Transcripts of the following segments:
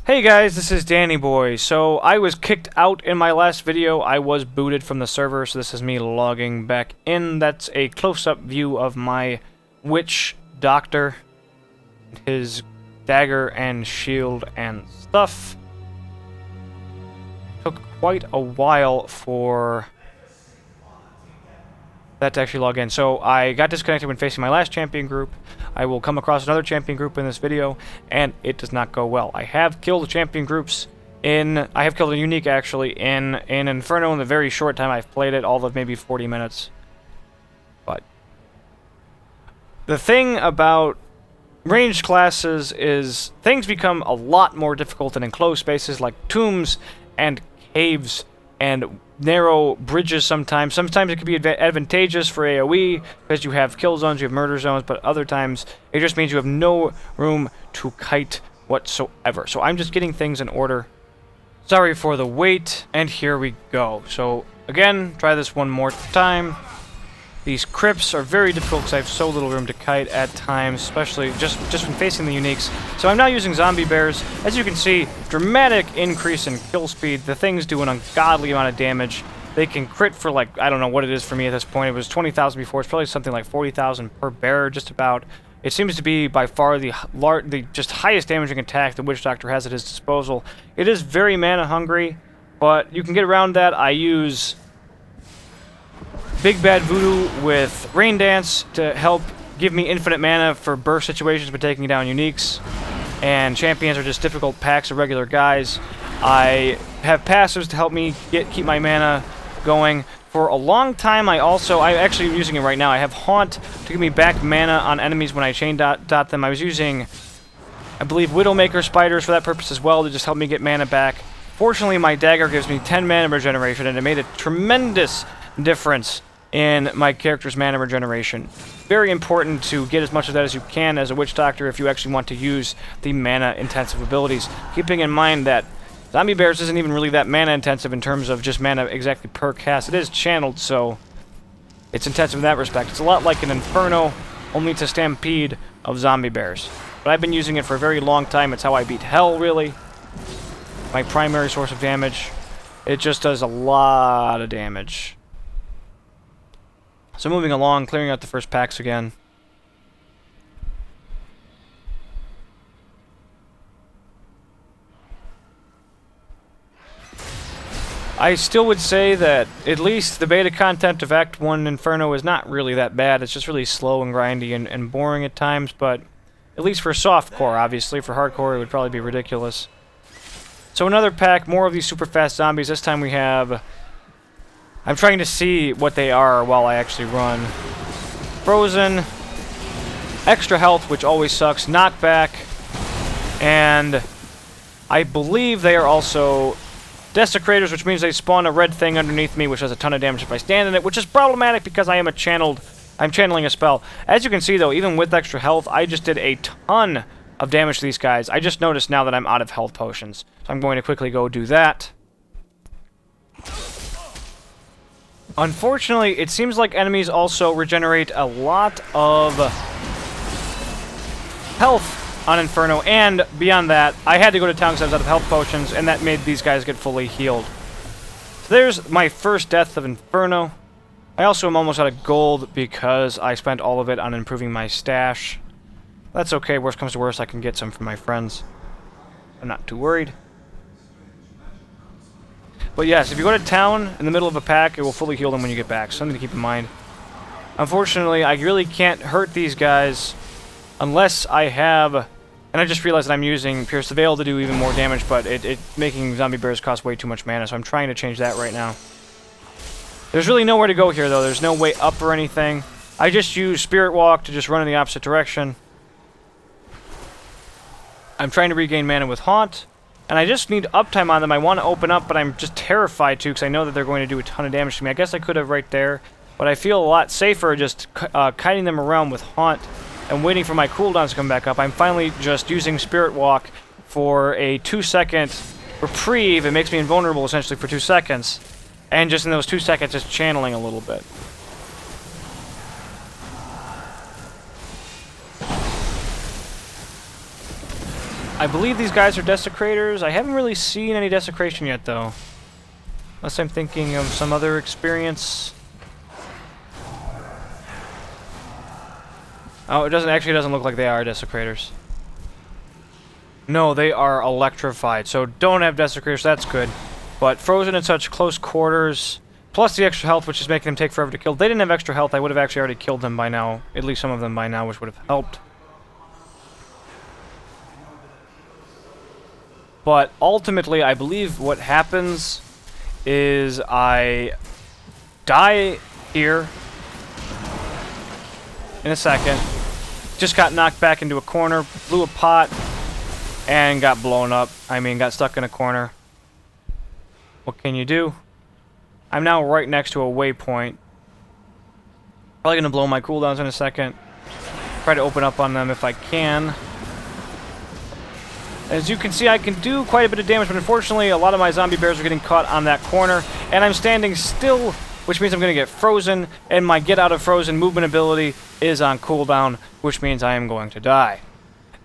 Hey guys, this is Danny Boy. So I was kicked out in my last video. I was booted from the server, so this is me logging back in. That's a close-up view of my witch doctor, his dagger and shield and stuff. Took quite a while for that to actually log in. So I got disconnected when facing my last champion group. I will come across another champion group in this video, and it does not go well. I have killed champion groups I have killed a unique actually in Inferno in the very short time I've played it, all of maybe 40 minutes. But the thing about ranged classes is things become a lot more difficult in enclosed spaces like tombs and caves and narrow bridges sometimes. Sometimes it can be advantageous for AoE because you have kill zones, you have murder zones, but other times it just means you have no room to kite whatsoever. So I'm just getting things in order. Sorry for the wait, and here we go. So again, try this one more time. These crypts are very difficult because I have so little room to kite at times, especially just when facing the uniques. So I'm now using zombie bears. As you can see, dramatic increase in kill speed. The things do an ungodly amount of damage. They can crit for like, I don't know what it is for me at this point. It was 20,000 before. It's probably something like 40,000 per bear, just about. It seems to be by far the just highest damaging attack the Witch Doctor has at his disposal. It is very mana hungry, but you can get around that. I use Big Bad Voodoo with Rain Dance to help give me infinite mana for burst situations by taking down uniques. And champions are just difficult packs of regular guys. I have passives to help me keep my mana going. For a long time, I'm actually using it right now. I have Haunt to give me back mana on enemies when I chain dot them. I was using, I believe, Widowmaker spiders for that purpose as well to just help me get mana back. Fortunately, my dagger gives me 10 mana regeneration, and it made a tremendous difference in my character's mana regeneration. Very important to get as much of that as you can as a Witch Doctor if you actually want to use the mana-intensive abilities. Keeping in mind that Zombie Bears isn't even really that mana-intensive in terms of just mana exactly per cast. It is channeled, so it's intensive in that respect. It's a lot like an Inferno, only it's a stampede of Zombie Bears. But I've been using it for a very long time. It's how I beat Hell, really. My primary source of damage. It just does a lot of damage. So moving along, clearing out the first packs again. I still would say that at least the beta content of Act 1 Inferno is not really that bad. It's just really slow and grindy and boring at times, but at least for softcore, obviously. For hardcore, it would probably be ridiculous. So another pack, more of these super fast zombies. This time we have... I'm trying to see what they are while I actually run. Frozen, extra health, which always sucks, knockback, and I believe they are also desecrators, which means they spawn a red thing underneath me, which does a ton of damage if I stand in it, which is problematic because I'm channeling a spell. As you can see, though, even with extra health, I just did a ton of damage to these guys. I just noticed now that I'm out of health potions, so I'm going to quickly go do that. Unfortunately, it seems like enemies also regenerate a lot of health on Inferno, and beyond that, I had to go to town because I was out of health potions, and that made these guys get fully healed. So there's my first death of Inferno. I also am almost out of gold because I spent all of it on improving my stash. That's okay, worst comes to worst, I can get some from my friends. I'm not too worried. But yes, if you go to town in the middle of a pack, it will fully heal them when you get back. Something to keep in mind. Unfortunately, I really can't hurt these guys unless I have... And I just realized that I'm using Pierce the Veil to do even more damage, but making zombie bears cost way too much mana, so I'm trying to change that right now. There's really nowhere to go here, though. There's no way up or anything. I just use Spirit Walk to just run in the opposite direction. I'm trying to regain mana with Haunt. And I just need uptime on them. I want to open up, but I'm just terrified to because I know that they're going to do a ton of damage to me. I guess I could have right there, but I feel a lot safer just kiting them around with Haunt and waiting for my cooldowns to come back up. I'm finally just using Spirit Walk for a 2-second reprieve. It makes me invulnerable essentially for 2 seconds. And just in those 2 seconds, just channeling a little bit. I believe these guys are Desecrators. I haven't really seen any Desecration yet, though. Unless I'm thinking of some other experience. Oh, it doesn't look like they are Desecrators. No, they are electrified, so don't have Desecrators, that's good. But frozen in such close quarters, plus the extra health, which is making them take forever to kill. If they didn't have extra health, I would have actually already killed them by now. At least some of them by now, which would have helped. But ultimately, I believe what happens is I die here in a second. Just got knocked back into a corner, blew a pot, and got blown up. I mean, got stuck in a corner. What can you do? I'm now right next to a waypoint. Probably gonna blow my cooldowns in a second. Try to open up on them if I can. As you can see, I can do quite a bit of damage, but unfortunately, a lot of my zombie bears are getting caught on that corner, and I'm standing still, which means I'm going to get frozen, and my get out of frozen movement ability is on cooldown, which means I am going to die.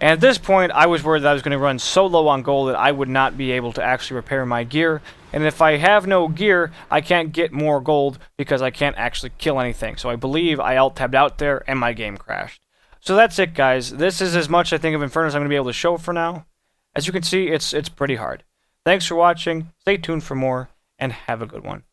And at this point, I was worried that I was going to run so low on gold that I would not be able to actually repair my gear, and if I have no gear, I can't get more gold because I can't actually kill anything. So I believe I alt-tabbed out there, and my game crashed. So that's it, guys. This is as much, I think, of Inferno as I'm going to be able to show for now. As you can see, it's pretty hard. Thanks for watching, stay tuned for more, and have a good one.